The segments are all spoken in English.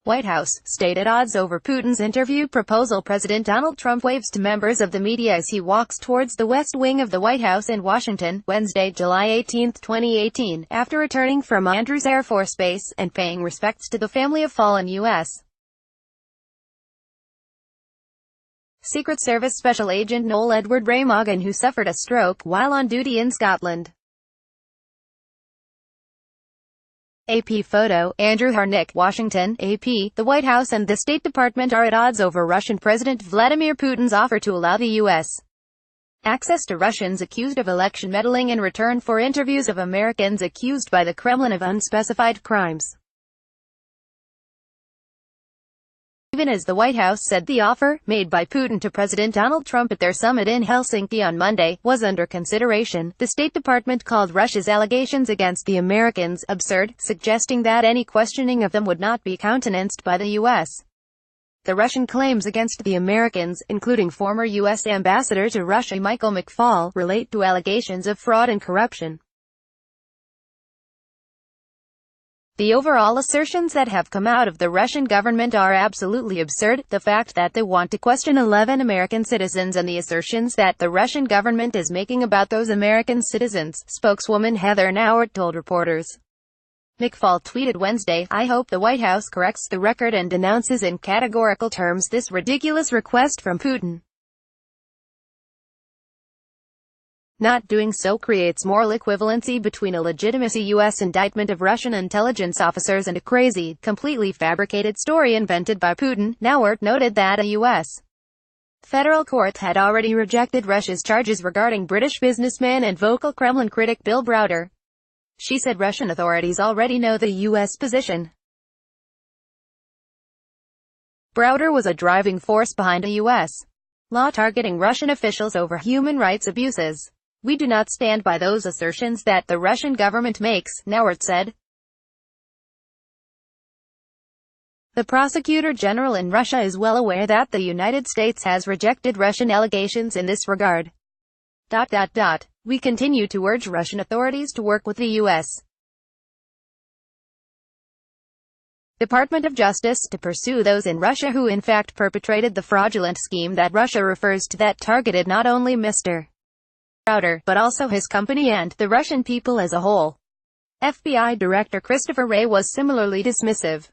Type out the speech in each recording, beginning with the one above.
White House stayed at odds over Putin's interview proposal. President Donald Trump waves to members of the media as he walks towards the West Wing of the White House in Washington, Wednesday, July 18, 2018, after returning from Andrews Air Force Base, and paying respects to the family of fallen U.S. Secret Service Special Agent Noel Edward Ray Morgan, who suffered a stroke while on duty in Scotland. AP photo, Andrew Harnick, Washington, AP. The White House and the State Department are at odds over Russian President Vladimir Putin's offer to allow the U.S. access to Russians accused of election meddling in return for interviews of Americans accused by the Kremlin of unspecified crimes. Even as the White House said the offer, made by Putin to President Donald Trump at their summit in Helsinki on Monday, was under consideration, the State Department called Russia's allegations against the Americans absurd, suggesting that any questioning of them would not be countenanced by the U.S. The Russian claims against the Americans, including former U.S. Ambassador to Russia Michael McFaul, relate to allegations of fraud and corruption. The overall assertions that have come out of the Russian government are absolutely absurd. The fact that they want to question 11 American citizens and the assertions that the Russian government is making about those American citizens, spokeswoman Heather Nauert told reporters. McFaul tweeted Wednesday, "I hope the White House corrects the record and denounces in categorical terms this ridiculous request from Putin. Not doing so creates moral equivalency between a legitimate U.S. indictment of Russian intelligence officers and a crazy, completely fabricated story invented by Putin." Nauert noted that a U.S. federal court had already rejected Russia's charges regarding British businessman and vocal Kremlin critic Bill Browder. She said Russian authorities already know the U.S. position. Browder was a driving force behind a U.S. law targeting Russian officials over human rights abuses. "We do not stand by those assertions that the Russian government makes," Nauert said. The prosecutor general in Russia is well aware that the United States has rejected Russian allegations in this regard. We continue to urge Russian authorities to work with the U.S. Department of Justice to pursue those in Russia who in fact perpetrated the fraudulent scheme that Russia refers to that targeted not only Mr. Browder, but also his company and the Russian people as a whole. FBI Director Christopher Wray was similarly dismissive.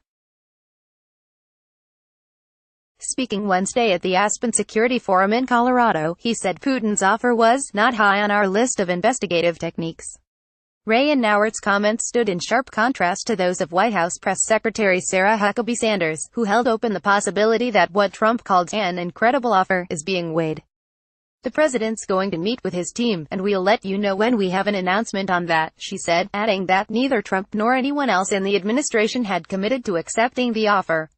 Speaking Wednesday at the Aspen Security Forum in Colorado, he said Putin's offer was not high on our list of investigative techniques. Wray and Nauert's comments stood in sharp contrast to those of White House Press Secretary Sarah Huckabee Sanders, who held open the possibility that what Trump called an incredible offer is being weighed. "The president's going to meet with his team, and we'll let you know when we have an announcement on that," she said, adding that neither Trump nor anyone else in the administration had committed to accepting the offer.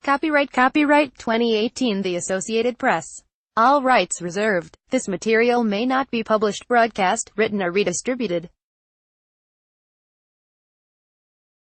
Copyright 2018 The Associated Press. All rights reserved. This material may not be published, broadcast, written or redistributed.